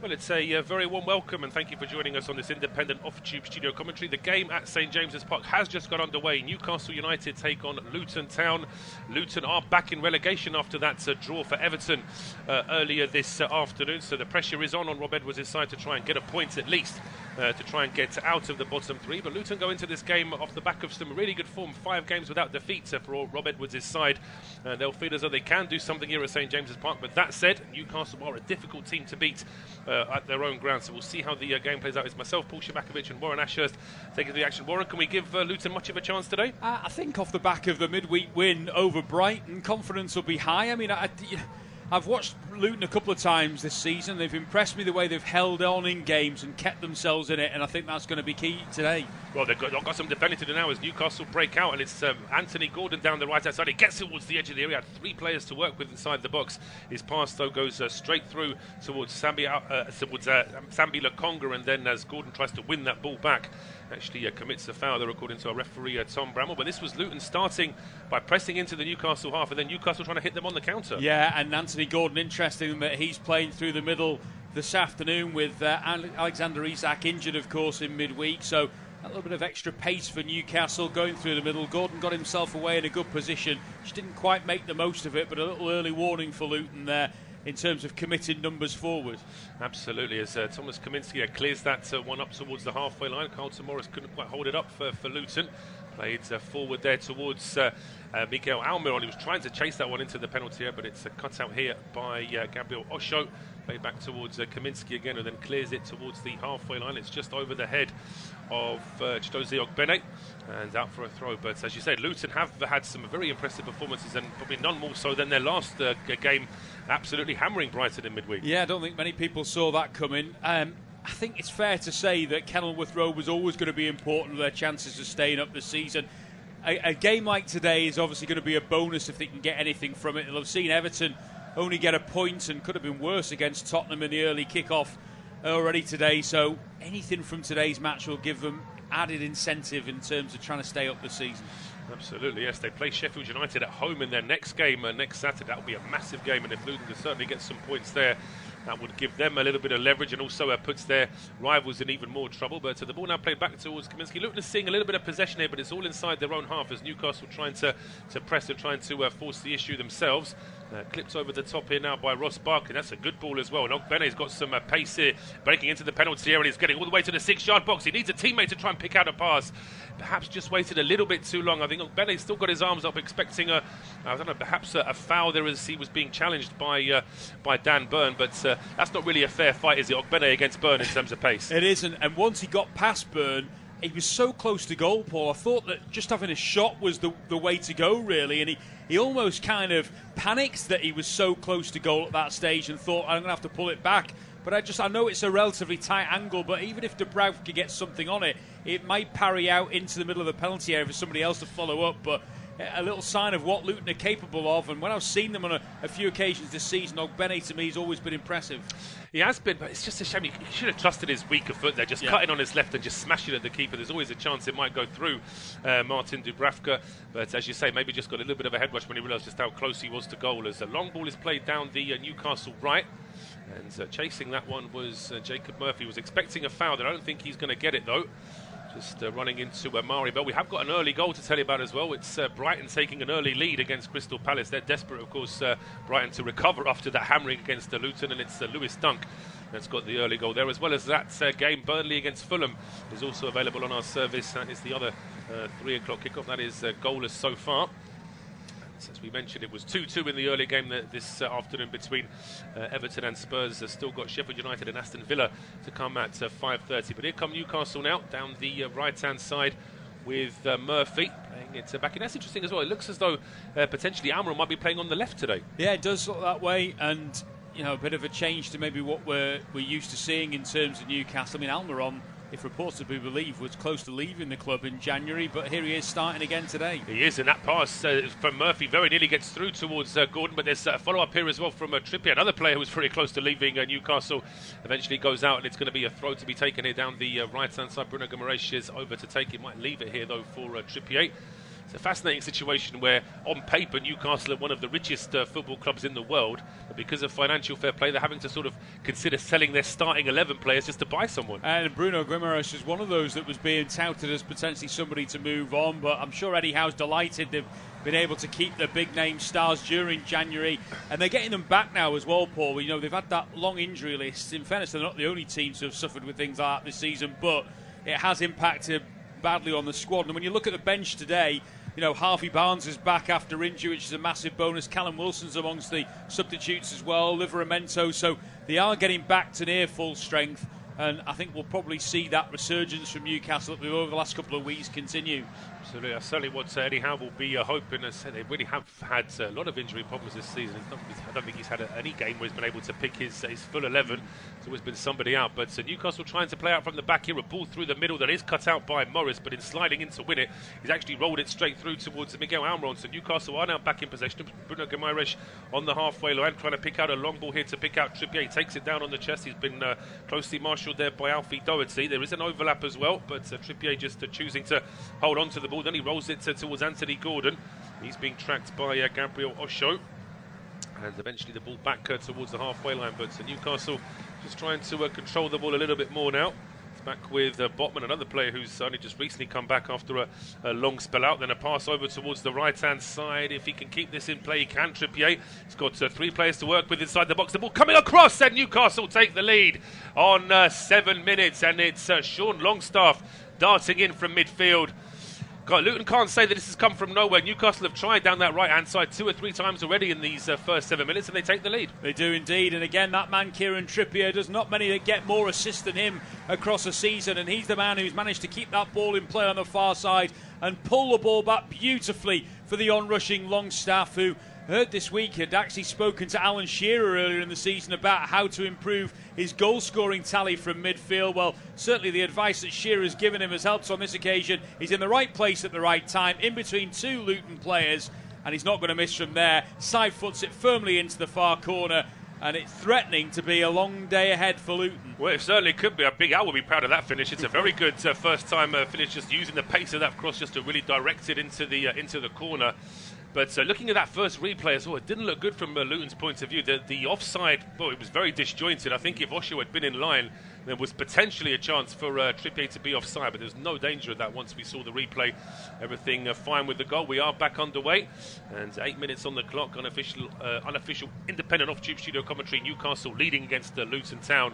Well, it's a very warm welcome and thank you for joining us on this independent off-tube studio commentary. The game at St James's Park has just got underway. Newcastle United take on Luton Town. Luton are back in relegation after that draw for Everton earlier this afternoon, so the pressure is on Rob Edwards' side to try and get a point at least to try and get out of the bottom three. But Luton go into this game off the back of some really good form, 5 games without defeat for Rob Edwards' side. They'll feel as though they can do something here at St James's Park, but that said, Newcastle are a difficult team to beat at their own ground, so we'll see how the game plays out. It's myself, Paul Szczerbakowicz and Warren Ashurst taking the action. Warren, can we give Luton much of a chance today? I think off the back of the midweek win over Brighton, confidence will be high. I mean, I've watched Luton a couple of times this season. They've impressed me the way they've held on in games and kept themselves in it, and I think that's going to be key today. Well, they've got some defending to do now as Newcastle break out, and it's Anthony Gordon down the right-hand side. He gets towards the edge of the area. Had 3 players to work with inside the box. His pass, though, goes straight through towards Sambi Lokonga, and then as Gordon tries to win that ball back, actually commits a foul there, according to our referee, Tom Bramwell. But this was Luton starting by pressing into the Newcastle half, and then Newcastle trying to hit them on the counter. Yeah, and Anthony Gordon, interesting that he's playing through the middle this afternoon with Alexander Isak injured, of course, in midweek. So a little bit of extra pace for Newcastle going through the middle. Gordon got himself away in a good position. Just didn't quite make the most of it, but a little early warning for Luton there in terms of committed numbers forward. Absolutely, as Thomas Kaminski clears that one up towards the halfway line. Carlton Morris couldn't quite hold it up for Luton. Played forward there towards Miguel Almiron. He was trying to chase that one into the penalty area, but it's cut out here by Gabriel Osho. Played back towards Kaminski again, and then clears it towards the halfway line. It's just over the head of Chidozie Ogbene and out for a throw. But as you said, Luton have had some very impressive performances, and probably none more so than their last game, absolutely hammering Brighton in midweek. Yeah, I don't think many people saw that coming. I think it's fair to say that Kenilworth Road was always going to be important for their chances of staying up this season. A game like today is obviously going to be a bonus if they can get anything from it. They'll have seen Everton only get a point and could have been worse against Tottenham in the early kick-off already today. So anything from today's match will give them added incentive in terms of trying to stay up this season. Absolutely, yes. They play Sheffield United at home in their next game next Saturday. That will be a massive game, and if Luton can certainly get some points there, that would give them a little bit of leverage and also puts their rivals in even more trouble. But the ball now played back towards Kaminski. Luton is seeing a little bit of possession here, but it's all inside their own half as Newcastle trying to press and trying to force the issue themselves. Clipped over the top here now by Ross Barkley. That's a good ball as well. And Ogbene's got some pace here, breaking into the penalty area, and he's getting all the way to the 6-yard box. He needs a teammate to try and pick out a pass. Perhaps just waited a little bit too long. I think Ogbene's still got his arms up, expecting perhaps a foul there as he was being challenged by Dan Burn. But that's not really a fair fight, is it? Ogbene against Burn in terms of pace. It isn't. And once he got past Burn, he was so close to goal, Paul. I thought that just having a shot was the way to go, really. And he almost kind of panicked that he was so close to goal at that stage and thought, I'm going to have to pull it back. But I know it's a relatively tight angle, but even if Dubravka gets something on it, it might parry out into the middle of the penalty area for somebody else to follow up. But a little sign of what Luton are capable of, and when I've seen them on a few occasions this season, Ogbene to me has always been impressive. He has been, but it's just a shame. He should have trusted his weaker foot there, just cutting on his left and just smashing at the keeper. There's always a chance it might go through Martin Dubravka, but as you say, maybe just got a little bit of a head rush when he realised just how close he was to goal. As a long ball is played down the Newcastle right, and chasing that one was Jacob Murphy. Was expecting a foul there. I don't think he's going to get it though. Just running into Mari Bell. We have got an early goal to tell you about as well. It's Brighton taking an early lead against Crystal Palace. They're desperate, of course, Brighton to recover after that hammering against Luton, and it's Lewis Dunk that's got the early goal there. As well as that game, Burnley against Fulham is also available on our service. That is the other 3 o'clock kickoff. That is goalless so far. As we mentioned, it was 2-2 in the early game this afternoon between Everton and Spurs. They've still got Sheffield United and Aston Villa to come at 5:30. But here come Newcastle now, down the right-hand side with Murphy playing it back. And that's interesting as well. It looks as though potentially Almiron might be playing on the left today. Yeah, it does look that way. And, a bit of a change to maybe what we're used to seeing in terms of Newcastle. I mean, Almiron, if reports to be believed, was close to leaving the club in January, but here he is starting again today. He is, and that pass from Murphy very nearly gets through towards Gordon, but there's a follow-up here as well from Trippier, another player who was very close to leaving Newcastle, eventually goes out, and it's going to be a throw to be taken here down the right-hand side. Bruno Guimaraes is over to take it, might leave it here though for Trippier. It's a fascinating situation where, on paper, Newcastle are one of the richest football clubs in the world, but because of financial fair play, they're having to sort of consider selling their starting 11 players just to buy someone. And Bruno Guimaraes is one of those that was being touted as potentially somebody to move on, but I'm sure Eddie Howe's delighted they've been able to keep their big name stars during January, and they're getting them back now as well, Paul. You know, they've had that long injury list. In fairness, they're not the only teams who have suffered with things like that this season, but it has impacted badly on the squad. And when you look at the bench today, you know, Harvey Barnes is back after injury, which is a massive bonus. Callum Wilson's amongst the substitutes as well, Livramento. So they are getting back to near full strength, and I think we'll probably see that resurgence from Newcastle that we've over the last couple of weeks continue. Absolutely. That's certainly what Eddie Howe will be hoping. As they really have had a lot of injury problems this season. I don't think he's had any game where he's been able to pick his full 11. There's always been somebody out. But Newcastle trying to play out from the back here. A ball through the middle that is cut out by Morris, but in sliding in to win it, he's actually rolled it straight through towards Miguel Almiron. So Newcastle are now back in possession. Bruno Guimaraes on the halfway line, trying to pick out a long ball here to pick out Trippier. He takes it down on the chest. He's been closely marshalled there by Alfie Doughty. There is an overlap as well, but Trippier just choosing to hold on to the ball. Then he rolls it towards Anthony Gordon. He's being tracked by Gabriel Osho, and eventually the ball back towards the halfway line. But Newcastle just trying to control the ball a little bit more now. It's back with Botman, another player who's only just recently come back after a long spell out. Then a pass over towards the right-hand side. If he can keep this in play, he can. Trippier. He's got 3 players to work with inside the box. The ball coming across, and Newcastle take the lead on 7 minutes. And it's Sean Longstaff darting in from midfield. Luton can't say that this has come from nowhere. Newcastle have tried down that right-hand side 2 or 3 times already in these first 7 minutes, and they take the lead. They do indeed, and again, that man Kieran Trippier, there's not many that get more assists than him across a season, and he's the man who's managed to keep that ball in play on the far side and pull the ball back beautifully for the onrushing Longstaff, who heard this week had actually spoken to Alan Shearer earlier in the season about how to improve his goal-scoring tally from midfield. Well, certainly the advice that Shearer's given him has helped on this occasion. He's in the right place at the right time, in between 2 Luton players, and he's not going to miss from there. Side foots it firmly into the far corner, and it's threatening to be a long day ahead for Luton. Well, it certainly could be. Big Al will be proud of that finish. It's a very good first-time finish, just using the pace of that cross just to really direct it into the corner. But looking at that first replay as well, it didn't look good from Luton's point of view. The offside, well, it was very disjointed. I think if Osho had been in line, there was potentially a chance for Trippier to be offside, but there's no danger of that once we saw the replay. Everything fine with the goal. We are back underway, and 8 minutes on the clock. Unofficial independent off-tube studio commentary. Newcastle leading against Luton Town.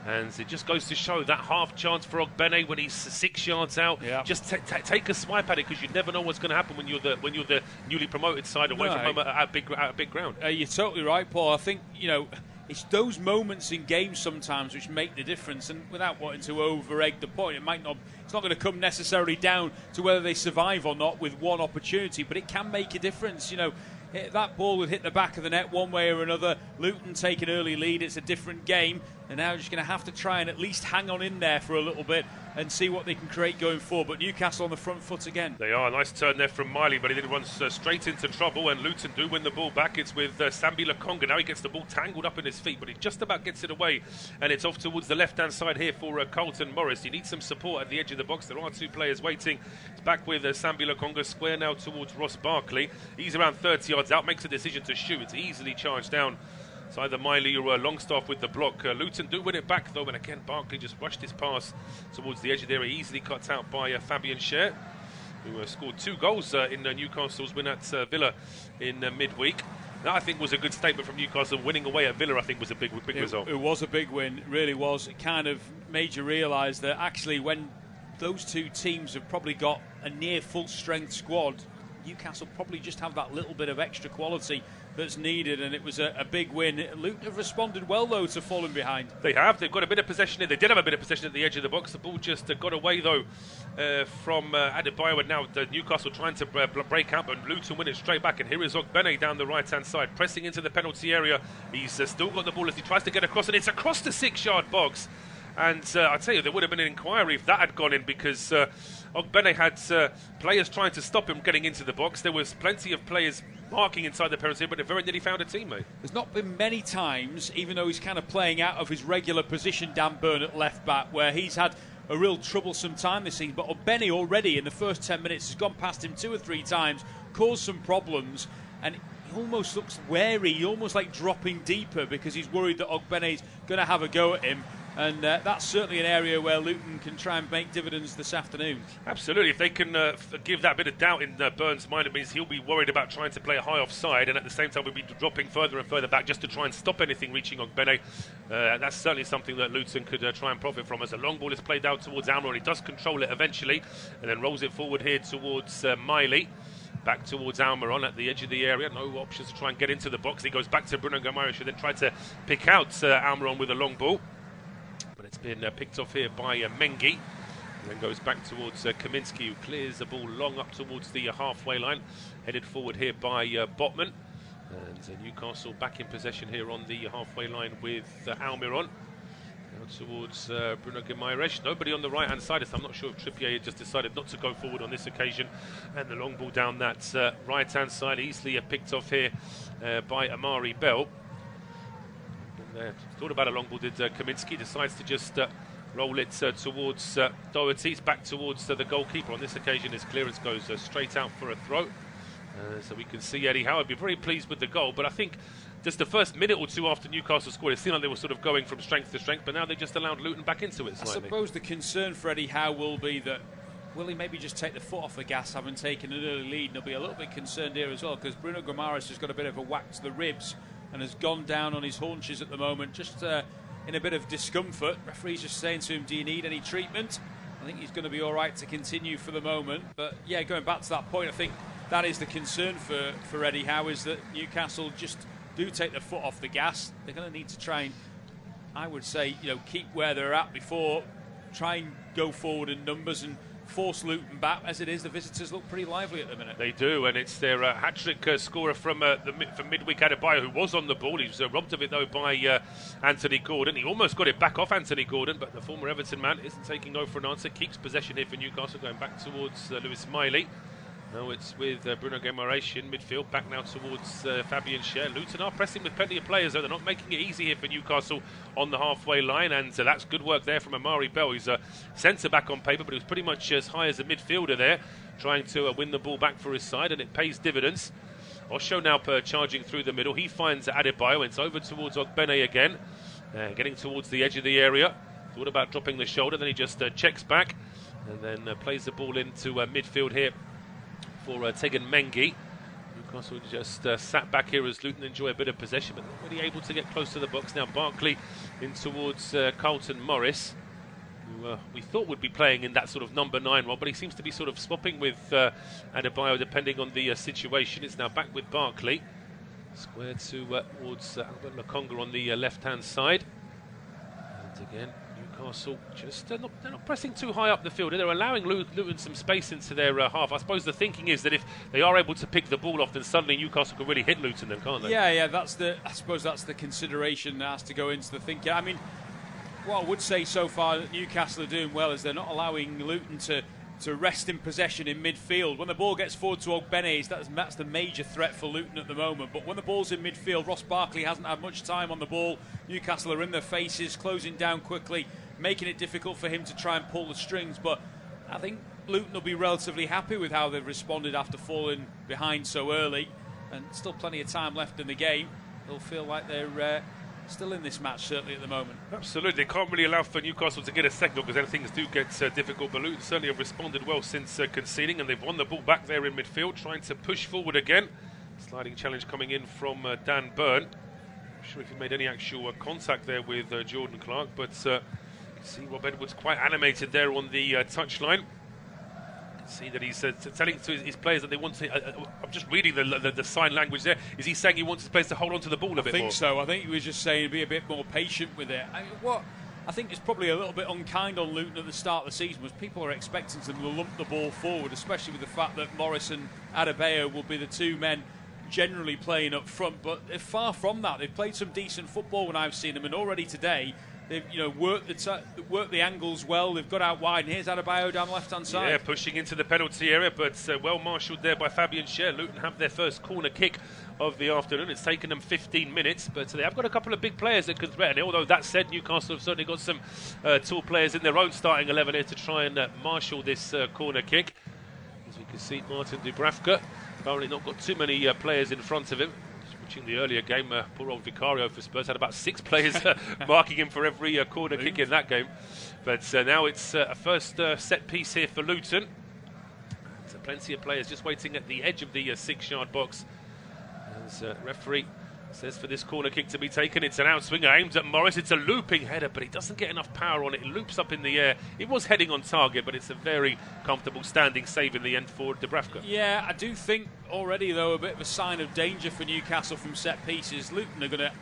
And it just goes to show that half chance for Ogbene when he's 6 yards out. Yeah. Just take a swipe at it, because you never know what's going to happen when you're the newly promoted side away from home at big ground. You're totally right, Paul. I think, you know, it's those moments in games sometimes which make the difference. And without wanting to over-egg the point, it's not going to come necessarily down to whether they survive or not with one opportunity, but it can make a difference. You know, that ball would hit the back of the net one way or another. Luton take an early lead. It's a different game. And now just going to have to try and at least hang on in there for a little bit and see what they can create going forward. But Newcastle on the front foot again. They are. Nice turn there from Miley, but he then runs straight into trouble, and Luton do win the ball back. It's with Sambi Lokonga. Now he gets the ball tangled up in his feet, but he just about gets it away, and it's off towards the left-hand side here for Carlton Morris. He needs some support at the edge of the box. There are 2 players waiting. It's back with Sambi Lokonga, square now towards Ross Barkley. He's around 30 yards out, makes a decision to shoot. It's easily charged down. It's either Miley or Longstaff with the block. Luton do win it back, though, and again, Barkley just rushed his pass towards the edge of the area, easily cut out by Fabian Schär, who scored 2 goals in Newcastle's win at Villa in midweek. That, I think, was a good statement from Newcastle. Winning away at Villa, I think, was a big result. It was a big win, it really was. It kind of made you realise that actually when those 2 teams have probably got a near full-strength squad, Newcastle probably just have that little bit of extra quality that's needed, and it was a big win. Luton have responded well, though, to falling behind. They have. They've got a bit of possession here. They did have a bit of possession at the edge of the box. The ball just got away, though, from Adebayo, and now Newcastle trying to break up, and Luton win it straight back. And here is Ogbene down the right-hand side, pressing into the penalty area. He's still got the ball as he tries to get across, and it's across the 6-yard box. And I tell you, there would have been an inquiry if that had gone in, because Ogbene had players trying to stop him getting into the box. There was plenty of players marking inside the penalty, but very nearly found a teammate. There's not been many times, even though he's kind of playing out of his regular position, Dan Burn at left back, where he's had a real troublesome time this season. But Ogbene already in the first 10 minutes has gone past him 2 or 3 times, caused some problems, and he almost looks wary. He almost like dropping deeper because he's worried that Ogbene's going to have a go at him. And that's certainly an area where Luton can try and make dividends this afternoon. Absolutely. If they can give that bit of doubt in Burns' mind, it means he'll be worried about trying to play a high offside, and at the same time we'll be dropping further and further back just to try and stop anything reaching Ogbene. That's certainly something that Luton could try and profit from, as a long ball is played out towards Almiron. He does control it eventually, and then rolls it forward here towards Miley. Back towards Almiron at the edge of the area. No options to try and get into the box. He goes back to Bruno Guimaraes, who then tried to pick out Almiron with a long ball. But it's been picked off here by Mengi. Then goes back towards Kaminski, who clears the ball long up towards the halfway line. Headed forward here by Botman. And Newcastle back in possession here on the halfway line with Almiron. Towards Bruno Guimaraes. Nobody on the right hand side. I'm not sure if Trippier just decided not to go forward on this occasion. And the long ball down that right hand side, easily picked off here by Amari Bell. Thought about a long ball, did Kaminski. Decides to just roll it towards Doherty. It's back towards the goalkeeper. On this occasion, his clearance goes straight out for a throw. So we can see Eddie Howe be very pleased with the goal. But I think just the first minute or two after Newcastle scored, it seemed like they were sort of going from strength to strength, but now they just allowed Luton back into it slightly. I suppose the concern for Eddie Howe will be that, will he maybe just take the foot off the gas, having taken an early lead? And he'll be a little bit concerned here as well, because Bruno Guimaraes has got a bit of a whack to the ribs and has gone down on his haunches at the moment, just in a bit of discomfort. Referee's just saying to him, do you need any treatment? I think he's going to be all right to continue for the moment. But yeah, going back to that point, I think that is the concern for Eddie Howe, is that Newcastle just do take the foot off the gas. They're going to need to try and, I would say, keep where they're at before try and go forward in numbers and force Luton back. As it is, the visitors look pretty lively at the minute. They do, and it's their hat-trick scorer from midweek, Adebayo, who was on the ball. He was robbed of it, though, by Anthony Gordon. He almost got it back off Anthony Gordon, but the former Everton man isn't taking no for an answer. Keeps possession here for Newcastle, going back towards Lewis Miley. Now it's with Bruno Guimaraes in midfield, back now towards Fabian Schär. Luton are pressing with plenty of players, though. They're not making it easy here for Newcastle on the halfway line, and that's good work there from Amari Bell. He's a centre-back on paper, but he was pretty much as high as a midfielder there, trying to win the ball back for his side, and it pays dividends. Osho now charging through the middle. He finds Adebayo, and it's over towards Ogbene again, getting towards the edge of the area. Thought about dropping the shoulder, then he just checks back, and then plays the ball into midfield here for Tegan Mengi. Newcastle just sat back here as Luton enjoy a bit of possession, but not really able to get close to the box. Now Barkley in towards Carlton Morris, who we thought would be playing in that sort of number 9 role, but he seems to be sort of swapping with Adebayo depending on the situation. It's now back with Barkley. Square towards Albert Lokonga on the left-hand side. And again, Newcastle just they're not pressing too high up the field. They're allowing Luton some space into their half. I suppose the thinking is that if they are able to pick the ball off, then suddenly Newcastle can really hit Luton, then, can't they? Yeah. I suppose that's the consideration that has to go into the thinking. I mean, what I would say so far that Newcastle are doing well is they're not allowing Luton to rest in possession in midfield. When the ball gets forward to Ogbene, that's the major threat for Luton at the moment. But when the ball's in midfield, Ross Barkley hasn't had much time on the ball. Newcastle are in their faces, closing down quickly, making it difficult for him to try and pull the strings. But I think Luton will be relatively happy with how they've responded after falling behind so early. And still plenty of time left in the game. They'll feel like they're still in this match, certainly at the moment. Absolutely. They can't really allow for Newcastle to get a second, because then things do get difficult. But Luton certainly have responded well since conceding, and they've won the ball back there in midfield, trying to push forward again. Sliding challenge coming in from Dan Burn. Not sure if he made any actual contact there with Jordan Clark, but you can see Rob Edwards quite animated there on the touchline. See that he's telling to his players that they want to. I'm just reading the sign language there. Is he saying he wants his players to hold on to the ball a bit more? I think so. I think he was just saying be a bit more patient with it. What I think is probably a little bit unkind on Luton at the start of the season was people are expecting them to lump the ball forward, especially with the fact that Morris and Adebayo will be the two men generally playing up front. But they're far from that. They've played some decent football when I've seen them, and already today they've worked the angles well. They've got out wide, and here's Adebayo down the left-hand side. Yeah, pushing into the penalty area, but well marshalled there by Fabian Schär. Luton have their first corner kick of the afternoon. It's taken them 15 minutes, but they have got a couple of big players that can threaten it. Although that said, Newcastle have certainly got some tall players in their own starting 11 here to try and marshal this corner kick. As we can see, Martin Dubravka apparently not got too many players in front of him. Watching the earlier game, poor old Vicario for Spurs had about 6 players marking him for every corner kick in that game. But now it's a first set piece here for Luton. So plenty of players just waiting at the edge of the 6-yard box. As referee says for this corner kick to be taken, it's an outswinger aimed at Morris. It's a looping header, but he doesn't get enough power on it. It loops up in the air. It was heading on target, but it's a very comfortable standing save in the end for Dubravka. Yeah, I do think already, though, a bit of a sign of danger for Newcastle from set pieces. Luton are going to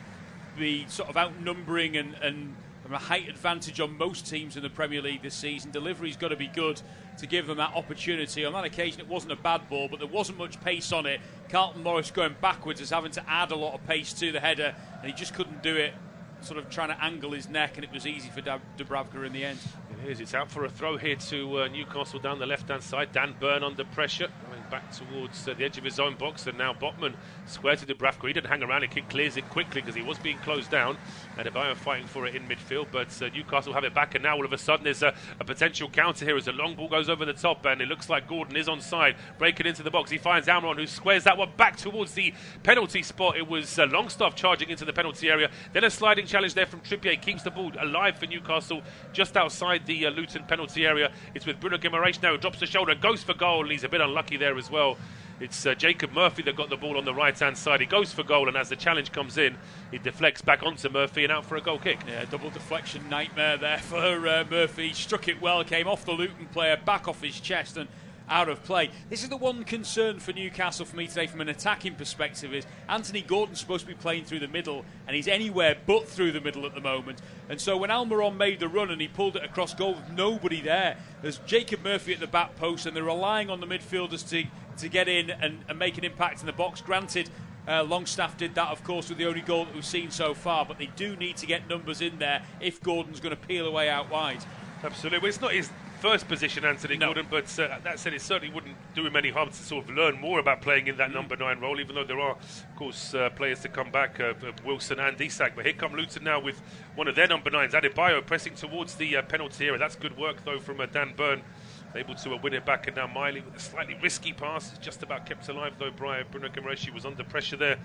be sort of outnumbering and a height advantage on most teams in the Premier League this season. Delivery's got to be good to give them that opportunity. On that occasion, it wasn't a bad ball, but there wasn't much pace on it. Carlton Morris going backwards is having to add a lot of pace to the header, and he just couldn't do it, sort of trying to angle his neck, and it was easy for Dubravka in the end. It is. It's out for a throw here to Newcastle down the left-hand side. Dan Burn under pressure, going back towards the edge of his own box, and now Botman square to Dubravka. He didn't hang around, he clears it quickly because he was being closed down, and Adebayo fighting for it in midfield, but Newcastle have it back, and now all of a sudden there's a potential counter here as a long ball goes over the top, and it looks like Gordon is onside, breaking into the box. He finds Almiron, who squares that one back towards the penalty spot. It was Longstaff charging into the penalty area, then a sliding challenge there from Trippier, keeps the ball alive for Newcastle just outside the Luton penalty area. It's with Bruno Guimaraes now, who drops the shoulder, goes for goal, and he's a bit unlucky there as well. It's Jacob Murphy that got the ball on the right-hand side. He goes for goal, and as the challenge comes in, he deflects back onto Murphy and out for a goal kick. Yeah, double deflection nightmare there for Murphy. Struck it well, came off the Luton player, back off his chest and out of play. This is the one concern for Newcastle for me today from an attacking perspective is Anthony Gordon's supposed to be playing through the middle, and he's anywhere but through the middle at the moment. And so when Almiron made the run and he pulled it across goal with nobody there, there's Jacob Murphy at the back post, and they're relying on the midfielders to get in and make an impact in the box. Granted, Longstaff did that, of course, with the only goal that we've seen so far, but they do need to get numbers in there if Gordon's going to peel away out wide. Absolutely. Well, it's not his first position, Anthony Gordon, but that said, it certainly wouldn't do him any harm to sort of learn more about playing in that number 9 role, even though there are, of course, players to come back, Wilson and Isak. But here come Luton now with one of their number 9s, Adebayo, pressing towards the penalty area. That's good work, though, from Dan Burn, able to win it back, and now Miley with a slightly risky pass, just about kept alive, though. Bruno Guimaraes was under pressure there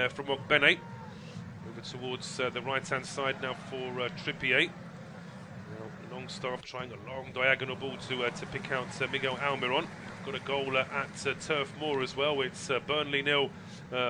from Ogbene. Over towards the right-hand side now for Trippier. Longstaff trying a long diagonal ball to pick out Miguel Almiron. Got a goal at Turf Moor as well. It's Burnley 0,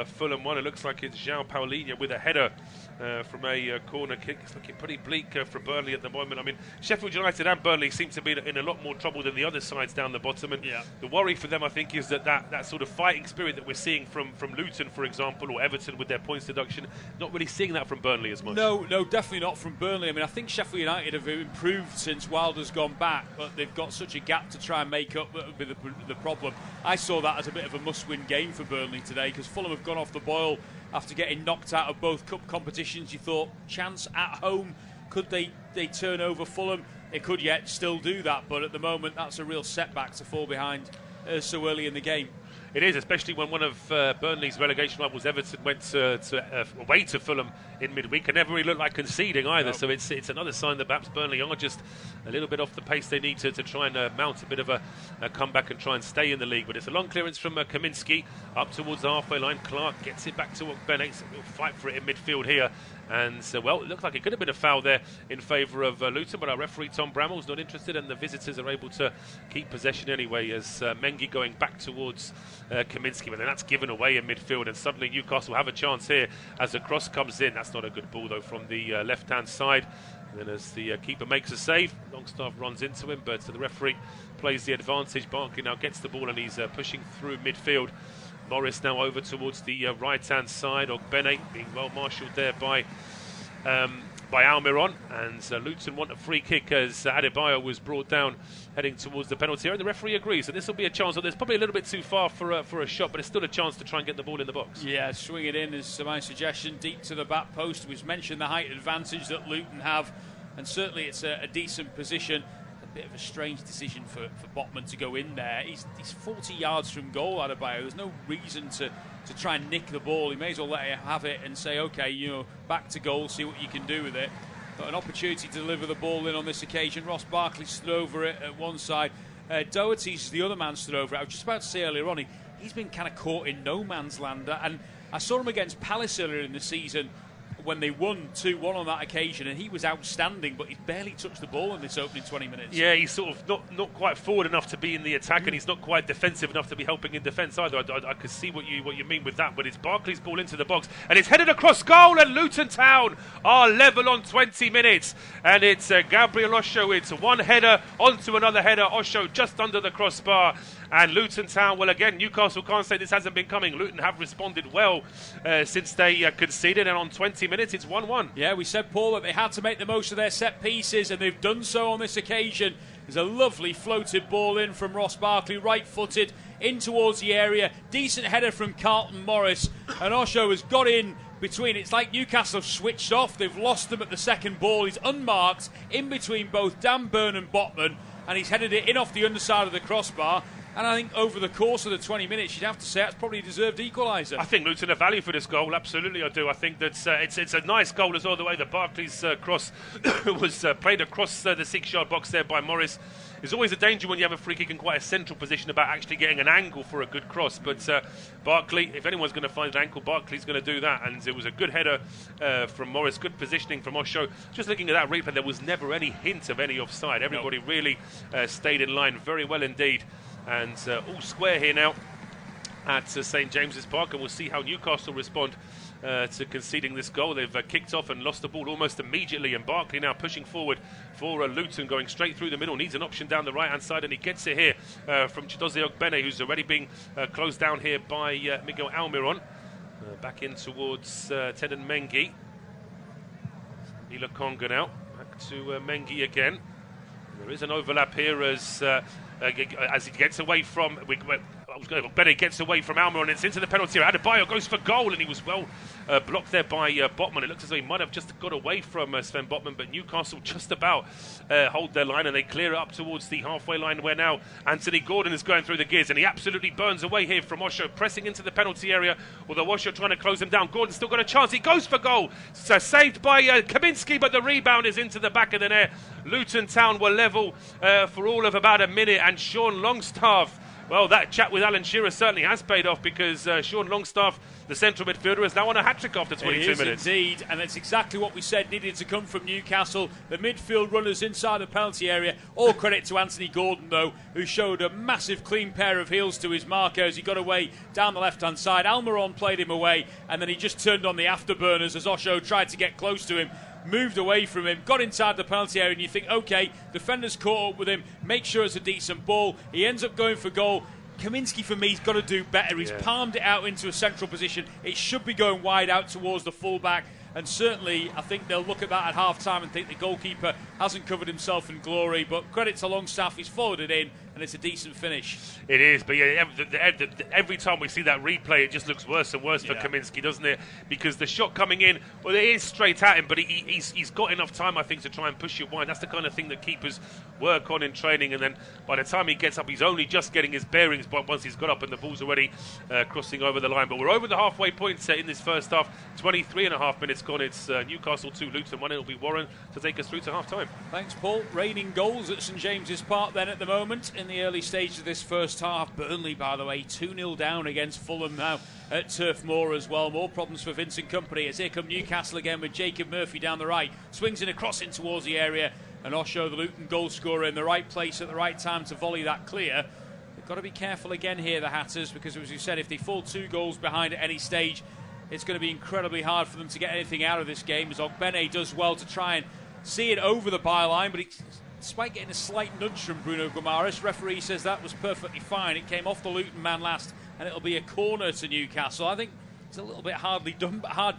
Fulham 1. It looks like it's João Paulinho with a header from a corner kick. It's looking pretty bleak for Burnley at the moment. I mean, Sheffield United and Burnley seem to be in a lot more trouble than the other sides down the bottom. And the worry for them, I think, is that sort of fighting spirit that we're seeing from Luton, for example, or Everton with their points deduction. Not really seeing that from Burnley as much. No, definitely not from Burnley. I mean, I think Sheffield United have improved since Wilder's gone back, but they've got such a gap to try and make up. That would be the problem. I saw that as a bit of a must-win game for Burnley today because Fulham have gone off the boil after getting knocked out of both cup competitions. You thought, chance at home, could they turn over Fulham? They could yet still do that, but at the moment that's a real setback to fall behind so early in the game. It is, especially when one of Burnley's relegation rivals, Everton, went away to Fulham in midweek and never really looked like conceding either. No. So it's another sign that perhaps Burnley are just a little bit off the pace they need to try and mount a bit of a comeback and try and stay in the league. But it's a long clearance from Kaminski up towards the halfway line. Clark gets it back to Ogbene. So we'll fight for it in midfield here. And well, it looked like it could have been a foul there in favour of Luton, but our referee Tom Bramall's not interested, and the visitors are able to keep possession anyway as Mengi going back towards Kaminski, but then that's given away in midfield, and suddenly Newcastle have a chance here as the cross comes in. That's not a good ball though from the left-hand side. And then as the keeper makes a save, Longstaff runs into him, but the referee plays the advantage. Barkley now gets the ball and he's pushing through midfield. Morris now over towards the right-hand side. Ogbene being well marshalled there by Almiron, and Luton want a free kick as Adebayo was brought down heading towards the penalty area, and the referee agrees. So this will be a chance. It's probably a little bit too far for a shot, but it's still a chance to try and get the ball in the box. Yeah, swing it in is my suggestion, deep to the back post. We've mentioned the height advantage that Luton have, and certainly it's a decent position. a bit of a strange decision for Botman to go in there. He's 40 yards from goal, Adebayo. There's no reason to try and nick the ball. He may as well let it have it and say, okay, back to goal, see what you can do with it. But an opportunity to deliver the ball in on this occasion. Ross Barkley stood over it at one side. Doherty's the other man stood over it. I was just about to say earlier on, he's been kind of caught in no man's land. And I saw him against Palace earlier in the season when they won 2-1 on that occasion, and he was outstanding, but he's barely touched the ball in this opening 20 minutes. Yeah, he's sort of not quite forward enough to be in the attack, and he's not quite defensive enough to be helping in defence either. I could see what you mean with that, but it's Barkley's ball into the box, and it's headed across goal, and Luton Town are level on 20 minutes, and it's Gabriel Osho. It's one header onto another header. Osho just under the crossbar. And Luton Town, well, again, Newcastle can't say this hasn't been coming. Luton have responded well since they conceded, and on 20 minutes, it's 1-1. Yeah, we said, Paul, that they had to make the most of their set pieces, and they've done so on this occasion. There's a lovely floated ball in from Ross Barkley, right-footed, in towards the area. Decent header from Carlton Morris, and Osho has got in between. It's like Newcastle have switched off. They've lost them at the second ball. He's unmarked in between both Dan Burn and Botman, and he's headed it in off the underside of the crossbar. And I think over the course of the 20 minutes, you'd have to say that's probably a deserved equaliser. I think Luton are value for this goal, absolutely I do. I think that it's a nice goal as well, the way that Barkley's cross was played across the 6-yard box there by Morris. There's always a danger when you have a free kick in quite a central position about actually getting an angle for a good cross. But Barkley, if anyone's going to find an ankle, Barkley's going to do that. And it was a good header from Morris, good positioning from Osho. Just looking at that replay, there was never any hint of any offside. Everybody really stayed in line very well indeed. And all square here now at St James's Park, and we'll see how Newcastle respond to conceding this goal. They've kicked off and lost the ball almost immediately, and Barkley now pushing forward for Luton, going straight through the middle, needs an option down the right-hand side, and he gets it here from Chidozie Ogbene, who's already being closed down here by Miguel Almiron. Back in towards Teden Mengi. Ila Konga now, back to Mengi again. There is an overlap here as he gets away from Bene gets away from Almiron. It's into the penalty area. Adebayo goes for goal, and he was well blocked there by Botman. It looks as though he might have just got away from Sven Botman, but Newcastle just about hold their line, and they clear it up towards the halfway line, where now Anthony Gordon is going through the gears, and he absolutely burns away here from Osho, pressing into the penalty area, although Osho trying to close him down. Gordon's still got a chance. He goes for goal. So saved by Kaminski, but the rebound is into the back of the net. Luton Town were level for all of about a minute, and Sean Longstaff, well, that chat with Alan Shearer certainly has paid off, because Sean Longstaff, the central midfielder, is now on a hat-trick after 22 minutes. Indeed, and that's exactly what we said needed to come from Newcastle. The midfield runners inside the penalty area. All credit to Anthony Gordon, though, who showed a massive clean pair of heels to his marker as he got away down the left-hand side. Almiron played him away, and then he just turned on the afterburners as Osho tried to get close to him. Moved away from him, got inside the penalty area, and you think, okay, defender's caught up with him, make sure it's a decent ball. He ends up going for goal. Kaminski, for me, has got to do better. He's palmed it out into a central position. It should be going wide out towards the fullback. And certainly, I think they'll look at that at half-time and think the goalkeeper hasn't covered himself in glory. But credit to Longstaff, he's followed it in, and it's a decent finish. It is, but yeah, every time we see that replay, it just looks worse and worse for Kaminski, doesn't it? Because the shot coming in, well, it is straight at him, but he's got enough time, I think, to try and push it wide. That's the kind of thing that keepers work on in training, and then by the time he gets up, he's only just getting his bearings, but once he's got up and the ball's already crossing over the line. But we're over the halfway point in this first half. 23.5 minutes gone. It's Newcastle 2, Luton 1. It'll be Warren to take us through to half-time. Thanks, Paul. Raining goals at St James's Park then at the moment in the early stages of this first half. Burnley, by the way, 2-0 down against Fulham now at Turf Moor as well. More problems for Vincent Kompany as here come Newcastle again with Jacob Murphy down the right. Swings in a cross in towards the area, and Osho, the Luton goal scorer, in the right place at the right time to volley that clear. They've got to be careful again here, the Hatters, because as you said, if they fall 2 goals behind at any stage, it's going to be incredibly hard for them to get anything out of this game, as Ogbene does well to try and see it over the byline, but despite getting a slight nudge from Bruno Guimaraes, referee says that was perfectly fine. It came off the Luton man last, and it'll be a corner to Newcastle. I think it's a little bit hard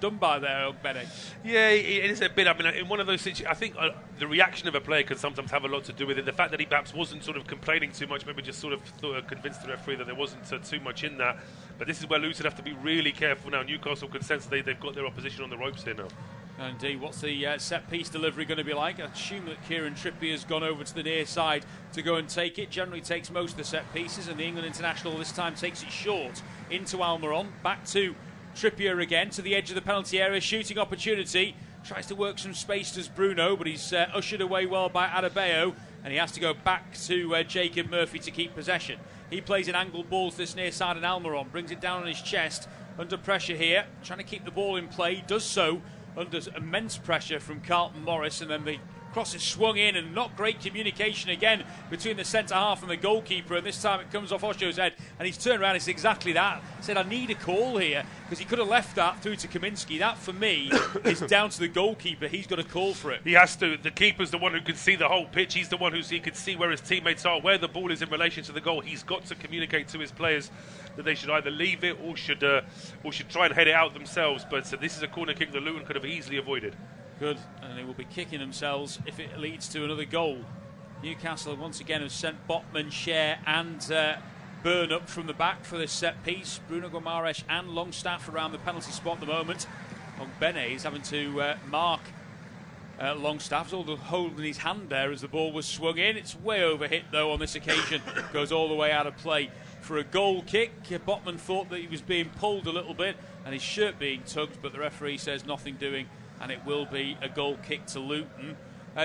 done by there, Ogbene. Yeah, it is a bit. I mean, in one of those situations, I think the reaction of a player can sometimes have a lot to do with it. The fact that he perhaps wasn't sort of complaining too much, maybe just sort of convinced the referee that there wasn't too much in that. But this is where Luton have to be really careful now. Newcastle can sense they've got their opposition on the ropes here now. Indeed, what's the set-piece delivery going to be like? I assume that Kieran Trippier has gone over to the near side to go and take it. Generally takes most of the set-pieces, and the England international this time takes it short into Almiron. Back to Trippier again, to the edge of the penalty area, shooting opportunity. Tries to work some space, does Bruno, but he's ushered away well by Adebayo, and he has to go back to Jacob Murphy to keep possession. He plays in angled balls this near side, and Almiron brings it down on his chest, under pressure here, trying to keep the ball in play, does so under immense pressure from Carlton Morris, and then the cross is swung in, and not great communication again between the centre half and the goalkeeper, and this time it comes off Osho's head, and he's turned around. It's exactly that. He said, I need a call here, because he could have left that through to Kaminski. That, for me, is down to the goalkeeper. He's got a call for it. He has to. The keeper's the one who can see the whole pitch. He's the one he can see where his teammates are, where the ball is in relation to the goal. He's got to communicate to his players that they should either leave it or should try and head it out themselves. But this is a corner kick that Luton could have easily avoided. Good, and they will be kicking themselves if it leads to another goal. Newcastle once again have sent Botman, Share and Byrne up from the back for this set piece. Bruno Gomares and Longstaff around the penalty spot at the moment. Ogbene is having to mark Longstaff's all holding his hand there as the ball was swung in. It's way overhit though on this occasion. Goes all the way out of play for a goal kick. Botman thought that he was being pulled a little bit and his shirt being tugged, but the referee says nothing doing, and it will be a goal kick to Luton.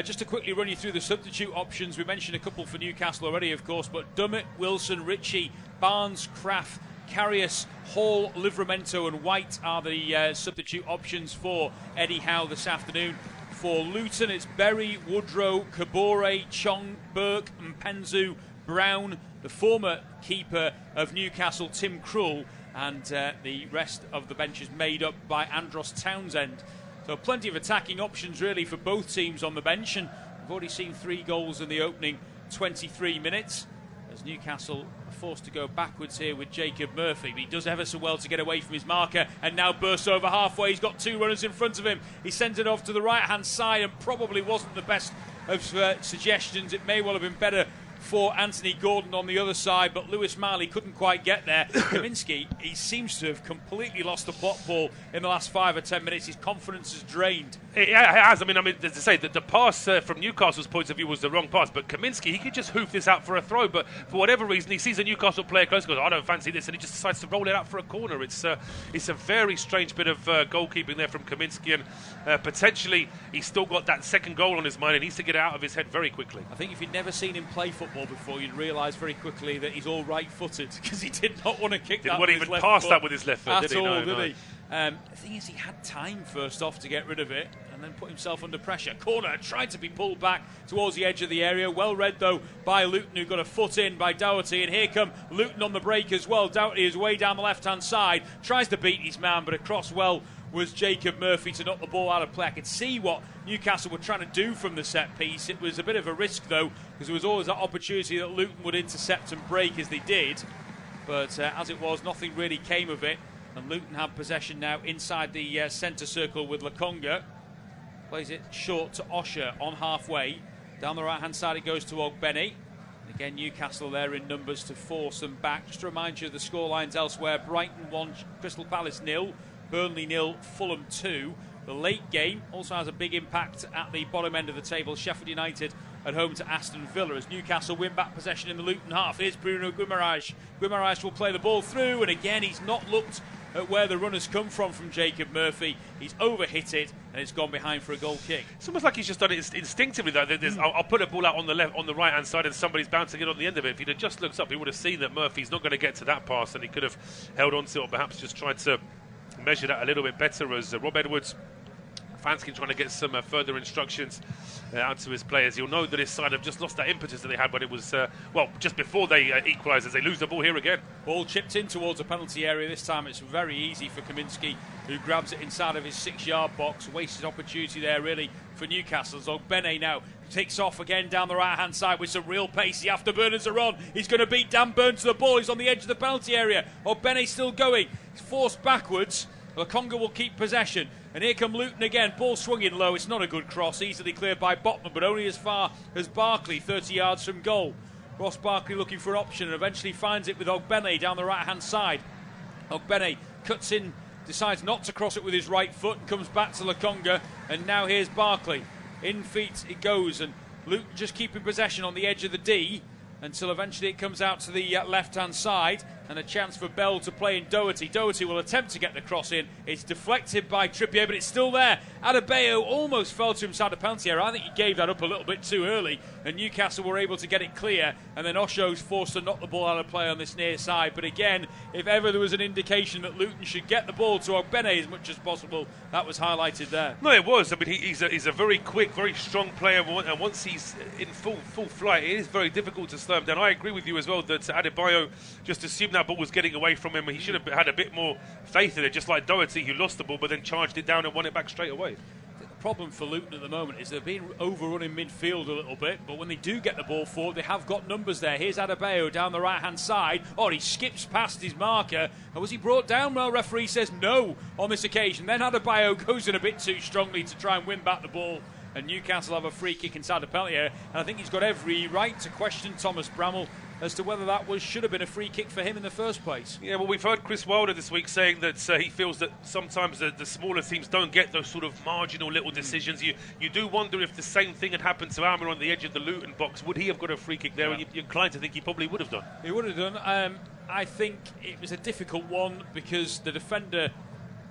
Just to quickly run you through the substitute options, we mentioned a couple for Newcastle already, of course, but Dummett, Wilson, Ritchie, Barnes, Kraft, Karius, Hall, Livramento and White are the substitute options for Eddie Howe this afternoon. For Luton, it's Berry, Woodrow, Kabore, Chong, Burke, Mpenzu, Brown, the former keeper of Newcastle, Tim Krul, and the rest of the bench is made up by Andros Townsend. So plenty of attacking options really for both teams on the bench, and we've already seen 3 goals in the opening 23 minutes as Newcastle are forced to go backwards here with Jacob Murphy. But he does ever so well to get away from his marker and now bursts over halfway. He's got 2 runners in front of him. He sends it off to the right-hand side and probably wasn't the best of suggestions. It may well have been better for Anthony Gordon on the other side, but Lewis Marley couldn't quite get there. Kaminski, he seems to have completely lost the plot ball in the last 5 or 10 minutes. His confidence is drained. It has. I mean, as I say, the pass from Newcastle's point of view was the wrong pass, but Kaminski, he could just hoof this out for a throw, but for whatever reason, he sees a Newcastle player close, goes, I don't fancy this, and he just decides to roll it out for a corner. It's a very strange bit of goalkeeping there from Kaminski, and potentially he's still got that second goal on his mind and needs to get it out of his head very quickly. I think if you'd never seen him play football before, you'd realise very quickly that he's all right-footed, because he did not want to kick that with his left foot. Didn't want to even pass that with his left foot, did he? Did he? The thing is, he had time first off to get rid of it and then put himself under pressure. Corner tried to be pulled back towards the edge of the area. Well read, though, by Luton, who got a foot in by Doughty. And here come Luton on the break as well. Doughty is way down the left-hand side. Tries to beat his man, but across well was Jacob Murphy to knock the ball out of play. I could see what Newcastle were trying to do from the set piece. It was a bit of a risk, though, because there was always that opportunity that Luton would intercept and break as they did. But as it was, nothing really came of it. And Luton have possession now inside the centre circle with Lokonga. Plays it short to Osho on halfway. Down the right-hand side it goes to Ogbene. And again, Newcastle there in numbers to force them back. Just to remind you of the scorelines elsewhere. Brighton 1, Crystal Palace 0. Burnley 0, Fulham 2. The late game also has a big impact at the bottom end of the table. Sheffield United at home to Aston Villa as Newcastle win back possession in the Luton half. Here's Bruno Guimaraes. Guimaraes will play the ball through, and again he's not looked at where the runners come from Jacob Murphy. He's overhit it and it's gone behind for a goal kick. It's almost like he's just done it instinctively though. I'll put a ball out on the right hand side and somebody's bouncing it on the end of it. If he'd have just looked up, he would have seen that Murphy's not going to get to that pass, and he could have held on to it or perhaps just tried to measure that a little bit better as Rob Edwards Fanskin trying to get some further instructions out to his players. You'll know that his side have just lost that impetus that they had when it was, just before they equalised, as they lose the ball here again. Ball chipped in towards the penalty area. This time it's very easy for Kaminski, who grabs it inside of his 6-yard box. Wasted opportunity there, really, for Newcastle. Ogbene now takes off again down the right-hand side with some real pace. The afterburners are on. He's going to beat Dan Burn to the ball. He's on the edge of the penalty area. Ogbene still going. He's forced backwards. Lokonga will keep possession. And here come Luton again. Ball swung in low. It's not a good cross. Easily cleared by Botman, but only as far as Barkley, 30 yards from goal. Ross Barkley looking for an option and eventually finds it with Ogbene down the right-hand side. Ogbene cuts in decides not to cross it with his right foot and comes back to Lokonga, and now here's Barkley. In feet it goes, and Luton just keeping possession on the edge of the D until eventually it comes out to the left-hand side, and a chance for Bell to play in Doherty. Doherty will attempt to get the cross in. It's deflected by Trippier, but it's still there. Adebayo almost fell to him side of penalty area. I think he gave that up a little bit too early, and Newcastle were able to get it clear, and then Osho's forced to knock the ball out of play on this near side. But again, if ever there was an indication that Luton should get the ball to Ogbene as much as possible, that was highlighted there. No, it was. I mean, he's a very quick, very strong player, and once he's in full flight, it is very difficult to slow him down. I agree with you as well that Adebayo just assumed that ball was getting away from him. He should have had a bit more faith in it, just like Doherty, who lost the ball but then charged it down and won it back straight away. The problem for Luton at the moment is they're being overrun in midfield a little bit, but when they do get the ball forward, they have got numbers there. Here's Adebayo down the right-hand side. Oh, he skips past his marker. And was he brought down? Well, referee says no on this occasion. Then Adebayo goes in a bit too strongly to try and win back the ball, and Newcastle have a free kick inside the penalty area. And I think he's got every right to question Thomas Bramall as to whether that should have been a free kick for him in the first place. Yeah, well, we've heard Chris Wilder this week saying that he feels that sometimes the smaller teams don't get those sort of marginal little decisions. You do wonder if the same thing had happened to Almer on the edge of the Luton box. Would he have got a free kick there? Yeah. And you're inclined to think he probably would have done. He would have done. I think it was a difficult one because the defender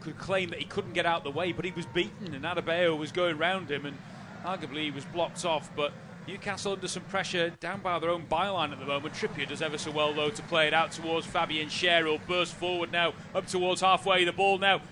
could claim that he couldn't get out the way, but he was beaten, and Adebayo was going round him, and arguably he was blocked off. But Newcastle under some pressure down by their own byline at the moment. Trippier does ever so well though to play it out towards Fabian Schär. He'll burst forward now up towards halfway. The ball now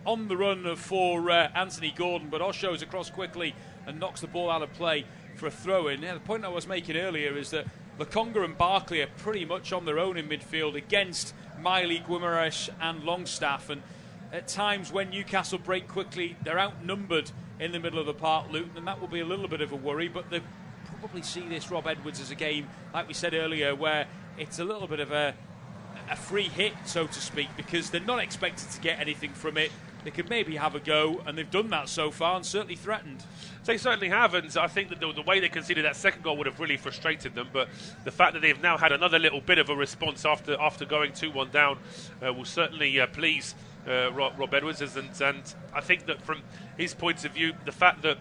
on the run for Anthony Gordon, but Osho's across quickly and knocks the ball out of play for a throw-in. Yeah, the point I was making earlier is that Lokonga and Barkley are pretty much on their own in midfield against Miley, Guimaraes and Longstaff, and at times when Newcastle break quickly, they're outnumbered in the middle of the park, Luton, and that will be a little bit of a worry. But they probably see this, Rob Edwards, as a game, like we said earlier, where it's a little bit of a free hit, so to speak, because they're not expected to get anything from it. They could maybe have a go, and they've done that so far and certainly threatened. They certainly have, and I think that the way they conceded that second goal would have really frustrated them, but the fact that they've now had another little bit of a response after going 2-1 down will certainly please Rob Edwards, and I think that from his point of view, the fact that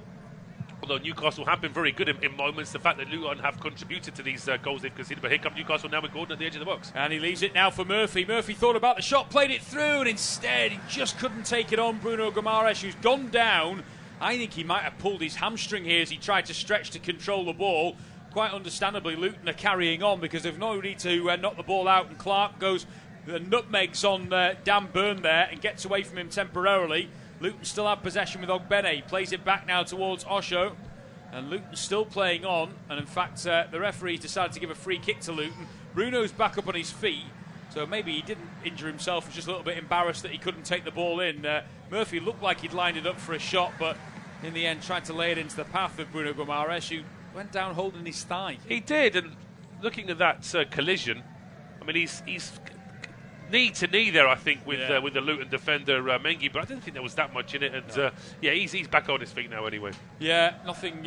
although Newcastle have been very good in moments, the fact that Luton have contributed to these goals they've conceded. But here comes Newcastle now with Gordon at the edge of the box. And he leaves it now for Murphy. Murphy thought about the shot, played it through, and instead he just couldn't take it on Bruno Guimaraes, who's gone down. I think he might have pulled his hamstring here as he tried to stretch to control the ball. Quite understandably, Luton are carrying on because they've no need to knock the ball out, and Clark goes nutmegs on Dan Burn there and gets away from him temporarily. Luton still have possession with Ogbene. Plays it back now towards Osho. And Luton's still playing on. And in fact, the referee decided to give a free kick to Luton. Bruno's back up on his feet. So maybe he didn't injure himself. He was just a little bit embarrassed that he couldn't take the ball in. Murphy looked like he'd lined it up for a shot, but in the end tried to lay it into the path of Bruno Guimaraes, who went down holding his thigh. He did. And looking at that collision, I mean, he's knee to knee there, I think, with the Luton defender Mengi, but I didn't think there was that much in it. And no. He's back on his feet now anyway. Yeah, nothing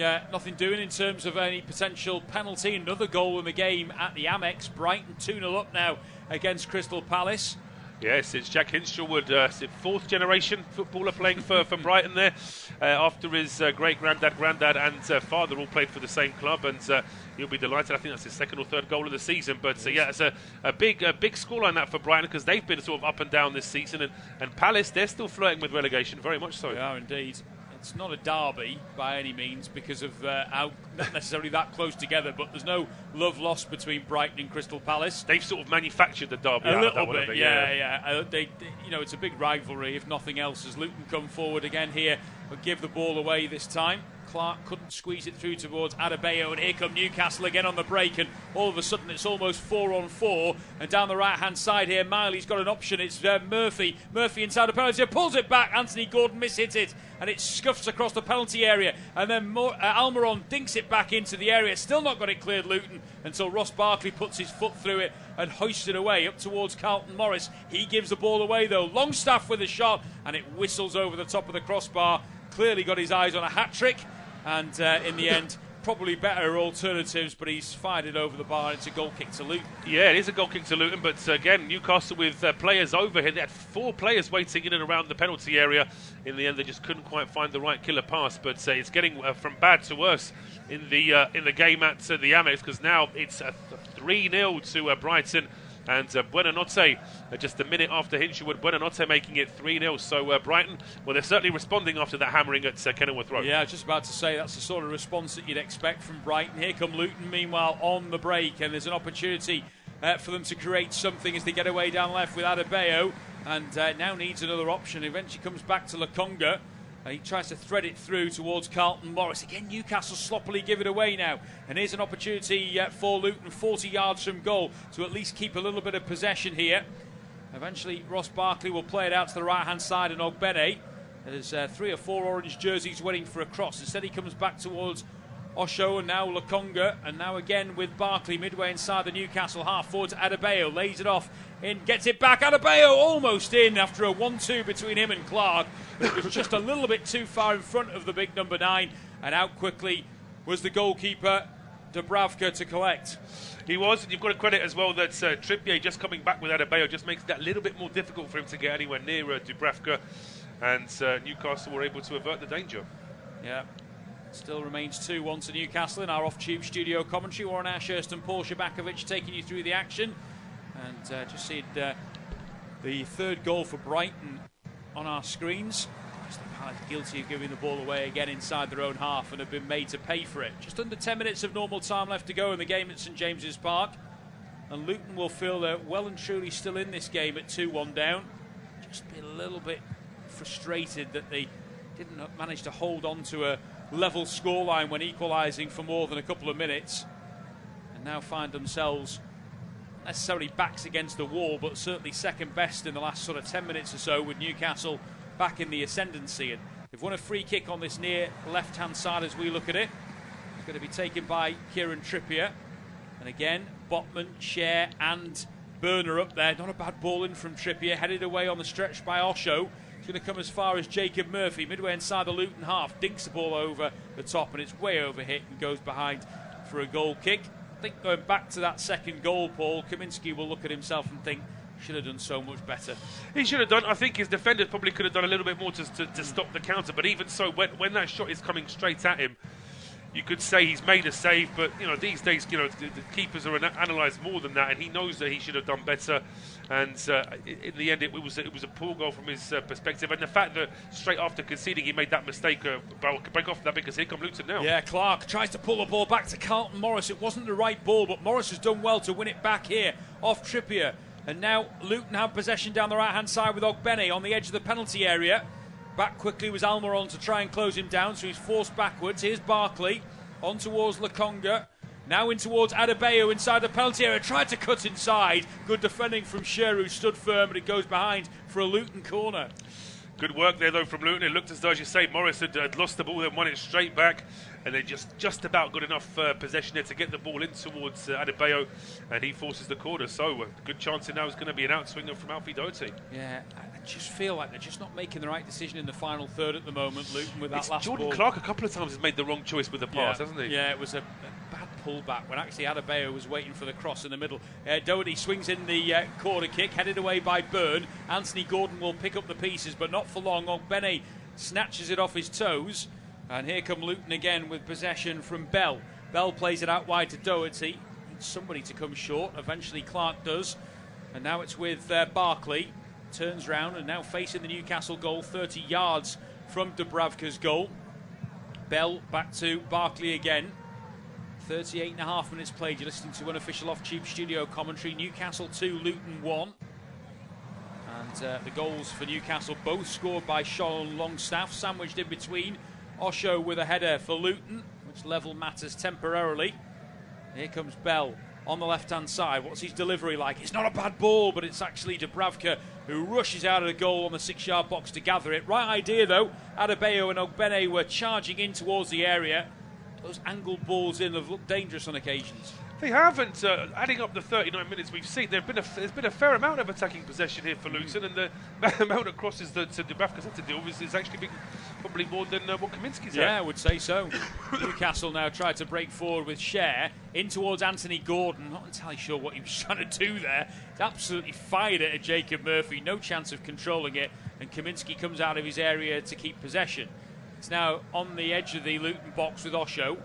doing in terms of any potential penalty. Another goal in the game at the Amex. Brighton 2-0 up now against Crystal Palace. Yes, it's Jack Hinshelwood, fourth generation footballer playing for Brighton there. After his great-granddad, granddad and father all played for the same club, and he'll be delighted. I think that's his second or third goal of the season. But it's a big scoreline that for Brighton, because they've been sort of up and down this season. And Palace, they're still flirting with relegation, very much so. They are indeed. It's not a derby by any means because of how not necessarily that close together, but there's no love lost between Brighton and Crystal Palace. They've sort of manufactured the derby a out little of that bit, yeah. They, it's a big rivalry, if nothing else, as Luton come forward again here, but give the ball away this time. Clark couldn't squeeze it through towards Adebayo, and here come Newcastle again on the break, and all of a sudden it's almost 4-on-4, and down the right hand side here Miley's got an option. It's Murphy inside the penalty, pulls it back, Anthony Gordon mishit it, and it scuffs across the penalty area, and then Almiron dinks it back into the area. Still not got it cleared, Luton, until Ross Barkley puts his foot through it and hoists it away up towards Carlton Morris. He gives the ball away though. Longstaff with a shot, and it whistles over the top of the crossbar. Clearly got his eyes on a hat-trick, and in the end probably better alternatives, but he's fired it over the bar. It's a goal kick to Luton. Yeah, it is a goal kick to Luton, but again, Newcastle with players over here. They had 4 players waiting in and around the penalty area. In the end, they just couldn't quite find the right killer pass, but it's getting from bad to worse in the game at the Amex, because now it's 3-0 to Brighton. And Buonanotte, just a minute after Hinshelwood, Buonanotte making it 3-0. So Brighton, well, they're certainly responding after that hammering at Kenilworth Road. Yeah, I was just about to say that's the sort of response that you'd expect from Brighton. Here come Luton, meanwhile, on the break, and there's an opportunity for them to create something as they get away down left with Adebayo, and now needs another option. Eventually comes back to Lokonga. He tries to thread it through towards Carlton Morris. Again, Newcastle sloppily give it away now. And here's an opportunity for Luton, 40 yards from goal, to at least keep a little bit of possession here. Eventually, Ross Barkley will play it out to the right-hand side, and Ogbene. There's 3 or 4 orange jerseys waiting for a cross. Instead, he comes back towards Osho, and now Lokonga, and now again with Barkley midway inside the Newcastle half, forward to Adebayo, lays it off in, gets it back. Adebayo almost in after a 1-2 between him and Clark. It was just a little bit too far in front of the big number 9, and out quickly was the goalkeeper Dubravka to collect. He was, and you've got to credit as well that Trippier just coming back with Adebayo just makes that a little bit more difficult for him to get anywhere near Dubravka, and Newcastle were able to avert the danger. Yeah. Still remains 2-1 to Newcastle in our off-tube studio commentary. Warren Ashurst and Paul Szczerbakowicz taking you through the action. And just seeing the third goal for Brighton on our screens. Crystal Palace guilty of giving the ball away again inside their own half and have been made to pay for it. Just under 10 minutes of normal time left to go in the game at St James's Park. And Luton will feel they're well and truly still in this game at 2-1 down. Just be a little bit frustrated that they didn't manage to hold on to a level scoreline when equalising for more than a couple of minutes, and now find themselves not necessarily backs against the wall, but certainly second best in the last sort of 10 minutes or so, with Newcastle back in the ascendancy. And they've won a free kick on this near left hand side as we look at it. It's going to be taken by Kieran Trippier, and again Botman, Cher and Burner up there. Not a bad ball in from Trippier, headed away on the stretch by Osho. It's going to come as far as Jacob Murphy, midway inside the Luton half, dinks the ball over the top, and it's way over hit and goes behind for a goal kick. I think going back to that second goal, Paul, Kaminski will look at himself and think, should have done so much better. He should have done. I think his defenders probably could have done a little bit more to stop the counter, but even so, when that shot is coming straight at him, you could say he's made a save, but these days, the keepers are analysed more than that, and he knows that he should have done better. And in the end, it was a poor goal from his perspective, and the fact that straight after conceding, he made that mistake, break off that, because here come Luton now. Yeah, Clark tries to pull the ball back to Carlton Morris. It wasn't the right ball, but Morris has done well to win it back here off Trippier. And now Luton have possession down the right-hand side with Ogbene on the edge of the penalty area. Back quickly was Almiron to try and close him down, so he's forced backwards. Here's Barkley on towards Lokonga. Now in towards Adebayo inside the penalty area. Tried to cut inside. Good defending from Sher, who stood firm, but it goes behind for a Luton corner. Good work there, though, from Luton. It looked as though, as you say, Morris had lost the ball, then won it straight back. And they just about got enough possession there to get the ball in towards Adebayo, and he forces the corner. So a good chance now is going to be an outswinger from Alfie Doughty. Yeah, I just feel like they're just not making the right decision in the final third at the moment, Luton, with that last Jordan ball. Clark a couple of times has made the wrong choice with the pass, hasn't he? Yeah, it was a bad pullback when actually Adebayo was waiting for the cross in the middle. Doughty swings in the corner kick, headed away by Byrne. Anthony Gordon will pick up the pieces, but not for long. Ogbene snatches it off his toes. And here come Luton again with possession from Bell. Bell plays it out wide to Doherty. Needs somebody to come short. Eventually Clark does. And now it's with Barkley. Turns round and now facing the Newcastle goal, 30 yards from Dubravka's goal. Bell back to Barkley again. 38.5 minutes played. You're listening to unofficial off-tube studio commentary. Newcastle 2, Luton 1. And the goals for Newcastle both scored by Sean Longstaff, sandwiched in between. Osho with a header for Luton, which level matters temporarily. Here comes Bell on the left-hand side. What's his delivery like? It's not a bad ball, but it's actually Dubravka who rushes out of the goal on the 6-yard box to gather it. Right idea, though. Adebayo and Ogbene were charging in towards the area. Those angled balls in have looked dangerous on occasions. They haven't. Adding up the 39 minutes we've seen, there's been a fair amount of attacking possession here for Luton, and the amount of crosses that Dubravka's had to deal with is actually been probably more than what Kaminski's had. Yeah, I would say so. Newcastle now tried to break forward with Scher in towards Anthony Gordon. Not entirely sure what he was trying to do there. He's absolutely fired it at Jacob Murphy. No chance of controlling it, and Kaminski comes out of his area to keep possession. It's now on the edge of the Luton box with Osho.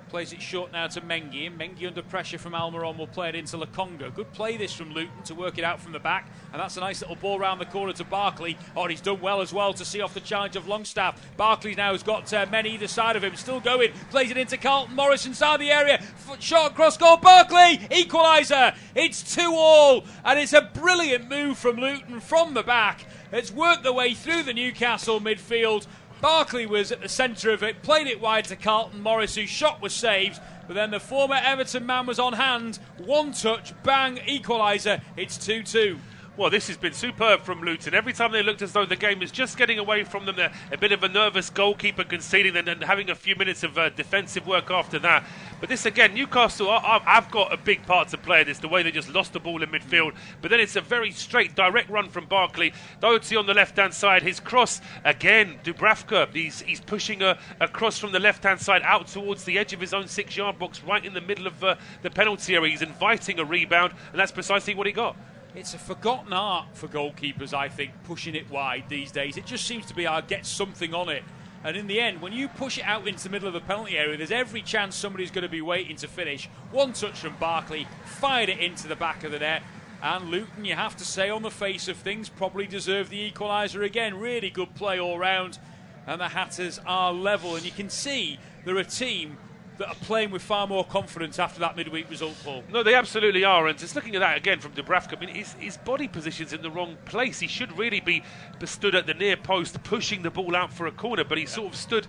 Plays it short now to Mengi, and Mengi under pressure from Almiron will play it into Lokonga. Good play this from Luton to work it out from the back, and that's a nice little ball round the corner to Barkley. Oh, and he's done well as well to see off the challenge of Longstaff. Barkley now has got men either side of him, still going, plays it into Carlton Morris inside the area, shot across goal, Barkley, equaliser, it's 2-2, and it's a brilliant move from Luton from the back. It's worked the way through the Newcastle midfield. Barkley was at the centre of it, played it wide to Carlton Morris, whose shot was saved, but then the former Everton man was on hand. One touch, bang, equaliser, it's 2-2. Well, this has been superb from Luton. Every time they looked as though the game was just getting away from them, a bit of a nervous goalkeeper conceding and then having a few minutes of defensive work after that. But this again, Newcastle, I've got a big part to play in this, the way they just lost the ball in midfield. But then it's a very straight, direct run from Barkley. Doughty on the left-hand side, his cross, again, Dubravka, he's pushing a cross from the left-hand side out towards the edge of his own 6-yard box, right in the middle of the penalty area. He's inviting a rebound, and that's precisely what he got. It's a forgotten art for goalkeepers, I think, pushing it wide these days. It just seems to be, get something on it. And in the end, when you push it out into the middle of the penalty area, there's every chance somebody's going to be waiting to finish. One touch from Barkley, fired it into the back of the net. And Luton, you have to say, on the face of things, probably deserve the equaliser again. Really good play all round. And the Hatters are level. And you can see they're a team that are playing with far more confidence after that midweek result, Paul. No, they absolutely are, and just looking at that again from Dubravka, I mean, his body position's in the wrong place. He should really be stood at the near post, pushing the ball out for a corner, but he sort of stood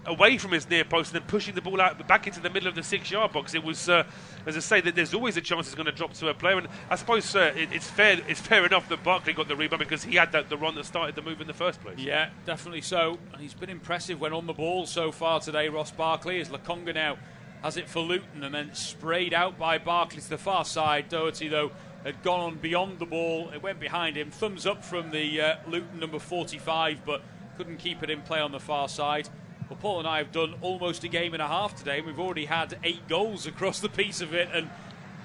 away from his near post and then pushing the ball out back into the middle of the 6-yard box. It was, as I say, that there's always a chance it's going to drop to a player, and I suppose it's fair enough that Barkley got the rebound because he had the run that started the move in the first place. Yeah, definitely so. And he's been impressive when on the ball so far today, Ross Barkley, as Lokonga now has it for Luton and then sprayed out by Barkley to the far side. Doughty, though, had gone on beyond the ball. It went behind him. Thumbs up from the Luton number 45, but couldn't keep it in play on the far side. Well, Paul and I have done almost a game and a half today, and we've already had 8 goals across the piece of it, and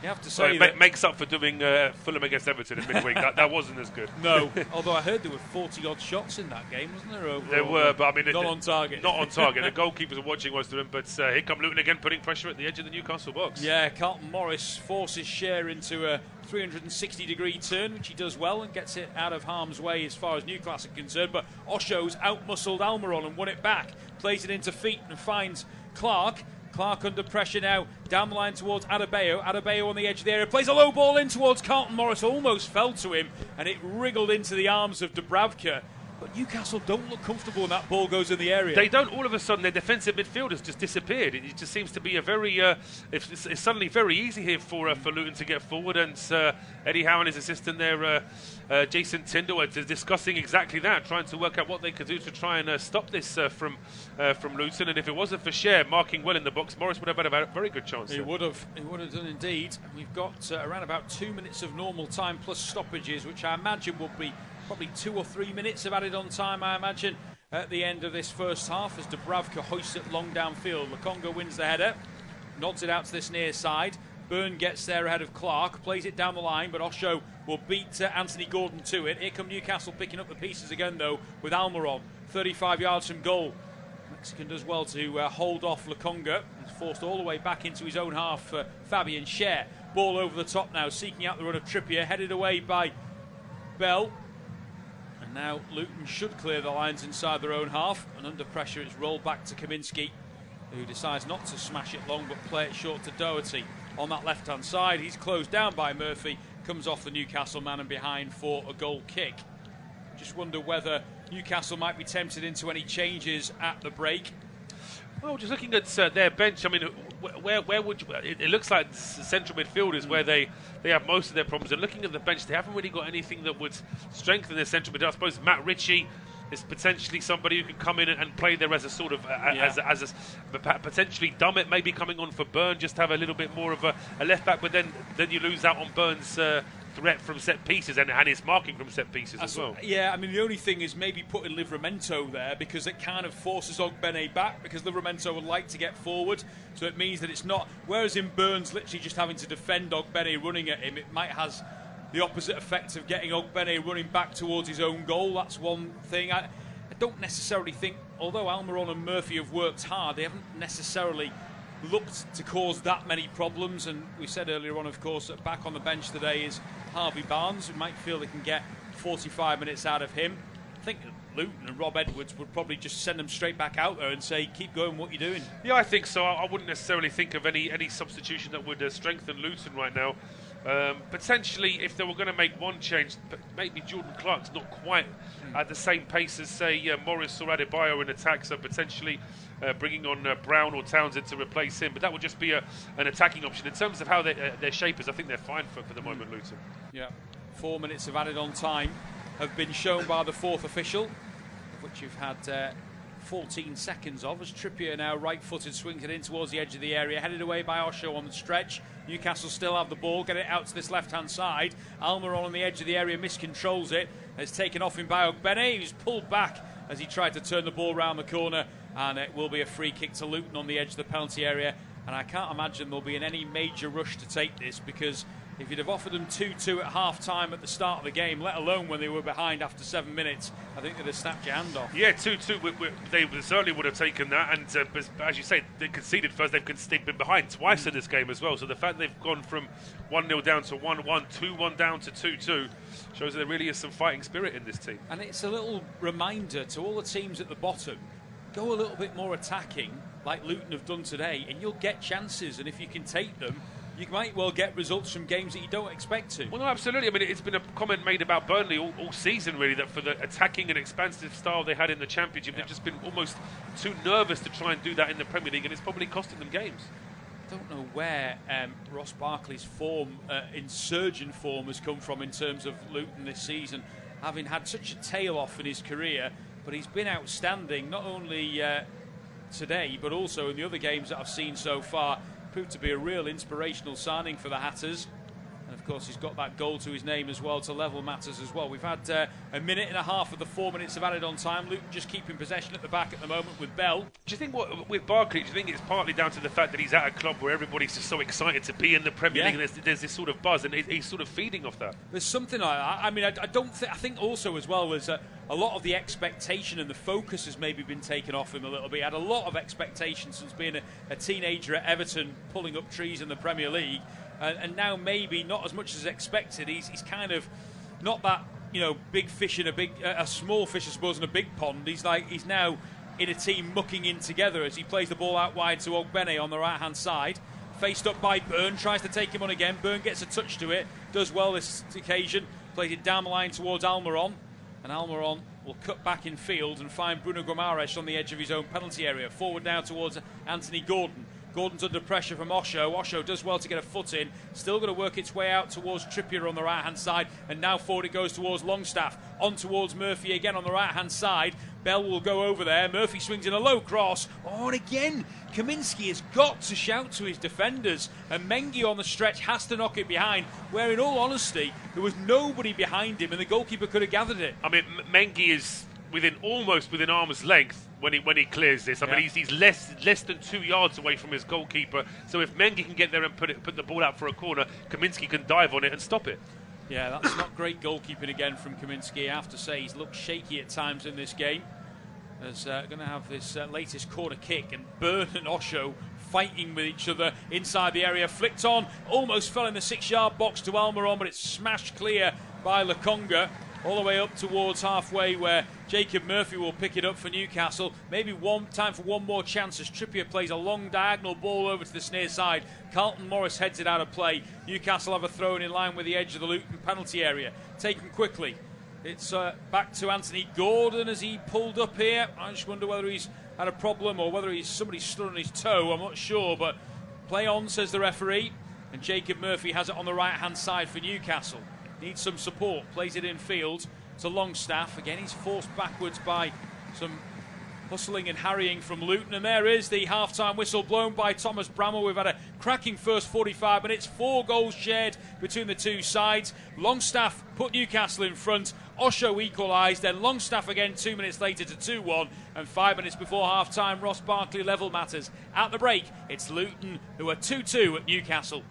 you have to say it makes up for doing Fulham against Everton in midweek. that wasn't as good. No, although I heard there were 40-odd shots in that game, wasn't there? Overall? There were, but I mean... Not on target. Not on target. The goalkeepers are watching most of them, but here come Luton again, putting pressure at the edge of the Newcastle box. Yeah, Carlton Morris forces Scher into a 360-degree turn, which he does well and gets it out of harm's way as far as Newcastle are concerned, but Osho's out-muscled Almiron and won it back. Plays it into feet and finds Clark. Clark under pressure now, down the line towards Adebayo. Adebayo on the edge of the area, plays a low ball in towards Carlton Morris, almost fell to him, and it wriggled into the arms of Dubravka. But Newcastle don't look comfortable when that ball goes in the area. They don't. All of a sudden, their defensive midfielders just disappeared. It just seems to be a very... it's suddenly very easy here for Luton to get forward, and Eddie Howe and his assistant there, Jason Tyndall, are discussing exactly that, trying to work out what they could do to try and stop this from Luton. And if it wasn't for Scher marking well in the box, Morris would have had a very good chance. He would have done indeed. And we've got around about 2 minutes of normal time plus stoppages, which I imagine will be probably 2 or 3 minutes of added on time, I imagine, at the end of this first half as Dubravka hoists it long downfield. Lokonga wins the header, nods it out to this near side. Byrne gets there ahead of Clark, plays it down the line, but Osho will beat Anthony Gordon to it. Here come Newcastle picking up the pieces again, though, with Almiron, 35 yards from goal. Mexican does well to hold off Lokonga. He's forced all the way back into his own half for Fabian Scher. Ball over the top now, seeking out the run of Trippier, headed away by Bell. And now Luton should clear the lines inside their own half, and under pressure it's rolled back to Kaminski, who decides not to smash it long but play it short to Doughty on that left hand side. He's closed down by Murphy, comes off the Newcastle man and behind for a goal kick. Just wonder whether Newcastle might be tempted into any changes at the break. Well, just looking at their bench, I mean, where would you... It looks like central midfield is where they have most of their problems. And looking at the bench, they haven't really got anything that would strengthen their central midfield. I suppose Matt Ritchie There's potentially somebody who can come in and play there as a sort of potentially Dummett maybe coming on for Byrne, just have a little bit more of a left back, but then you lose out on Byrne's threat from set pieces and his marking from set pieces as well. Yeah, I mean, the only thing is maybe putting Livramento there, because it kind of forces Ogbene back, because Livramento would like to get forward, so it means that it's not, whereas in Byrne's literally just having to defend Ogbene running at him, it might has the opposite effect of getting Ogbene running back towards his own goal. That's one thing. I don't necessarily think, although Almiron and Murphy have worked hard, they haven't necessarily looked to cause that many problems. And we said earlier on, of course, that back on the bench today is Harvey Barnes, who might feel they can get 45 minutes out of him. I think Luton and Rob Edwards would probably just send them straight back out there and say, keep going what you're doing. Yeah, I think so. I wouldn't necessarily think of any substitution that would strengthen Luton right now. Potentially, if they were going to make one change, maybe Jordan Clark's not quite at the same pace as, say, Morris or Adebayo in attack, so potentially bringing on Brown or Townsend to replace him. But that would just be an attacking option. In terms of how their shape is, I think they're fine for the moment, Luton. Yeah, 4 minutes of added on time have been shown by the fourth official, of which you've had 14 seconds of, as Trippier now right-footed swings it in towards the edge of the area, headed away by Osho on the stretch. Newcastle still have the ball, get it out to this left-hand side. Almiron on the edge of the area miscontrols it, has taken off him by Ogbene, who's pulled back as he tried to turn the ball round the corner, and it will be a free kick to Luton on the edge of the penalty area. And I can't imagine they'll be in any major rush to take this, because if you'd have offered them 2-2 at half-time at the start of the game, let alone when they were behind after 7 minutes, I think they'd have snapped your hand off. Yeah, 2-2, they certainly would have taken that. And as you say, they conceded first. They've been behind twice in this game as well. So the fact they've gone from 1-0 down to 1-1, 2-1 down to 2-2, shows that there really is some fighting spirit in this team. And it's a little reminder to all the teams at the bottom, go a little bit more attacking, like Luton have done today, and you'll get chances. And if you can take them, you might well get results from games that you don't expect to. Well, no, absolutely. I mean, it's been a comment made about Burnley all season, really, that for the attacking and expansive style they had in the Championship, they've just been almost too nervous to try and do that in the Premier League, and it's probably costing them games. I don't know where Ross Barkley's form, insurgent form, has come from in terms of Luton this season, having had such a tail-off in his career, but he's been outstanding, not only today, but also in the other games that I've seen so far. Proved to be a real inspirational signing for the Hatters, and of course he's got that goal to his name as well to level matters as well. We've had a minute and a half of the 4 minutes of added on time. Luton just keeping possession at the back at the moment with Bell. Do you think with Barkley, do you think it's partly down to the fact that he's at a club where everybody's just so excited to be in the Premier League, and there's this sort of buzz, and he's sort of feeding off that? There's something like that. I mean, I think also as well there's a lot of the expectation and the focus has maybe been taken off him a little bit. He had a lot of expectations since being a teenager at Everton, pulling up trees in the Premier League, and now maybe not as much as expected. He's kind of not that, big fish in a small fish, I suppose, in a big pond. He's now in a team mucking in together as he plays the ball out wide to Ogbene on the right hand side, faced up by Byrne, tries to take him on again. Byrne gets a touch to it, does well this occasion, plays it down the line towards Almiron. And Almiron will cut back in field and find Bruno Guimaraes on the edge of his own penalty area. Forward now towards Anthony Gordon. Gordon's under pressure from Osho. Osho does well to get a foot in. Still going to work its way out towards Trippier on the right-hand side. And now forward it goes towards Longstaff. On towards Murphy again on the right-hand side. Bell will go over there. Murphy swings in a low cross. Oh, and again, Kaminski has got to shout to his defenders. And Mengi on the stretch has to knock it behind, where in all honesty, there was nobody behind him and the goalkeeper could have gathered it. I mean, Mengi is almost within arm's length when he clears this. I mean, he's less than 2 yards away from his goalkeeper. So if Mengi can get there and put the ball out for a corner, Kaminski can dive on it and stop it. Yeah, that's not great goalkeeping again from Kaminski. I have to say he's looked shaky at times in this game. As going to have this latest corner kick, and Byrne and Osho fighting with each other inside the area. Flicked on, almost fell in the 6-yard box to Almiron, but it's smashed clear by Lokonga. All the way up towards halfway where Jacob Murphy will pick it up for Newcastle. Maybe time for one more chance as Trippier plays a long diagonal ball over to the near side. Carlton Morris heads it out of play. Newcastle have a throw in line with the edge of the Luton penalty area. Taken quickly. It's back to Anthony Gordon as he pulled up here. I just wonder whether he's had a problem or whether somebody stood on his toe. I'm not sure, but play on, says the referee. And Jacob Murphy has it on the right-hand side for Newcastle. Needs some support, plays it in field to Longstaff. Again, he's forced backwards by some hustling and harrying from Luton, and there is the half-time whistle blown by Thomas Bramwell. We've had a cracking first 45 minutes, 4 goals shared between the two sides. Longstaff put Newcastle in front, Osho equalised, then Longstaff again 2 minutes later to 2-1, and 5 minutes before half-time, Ross Barkley level matters. At the break, it's Luton who are 2-2 at Newcastle.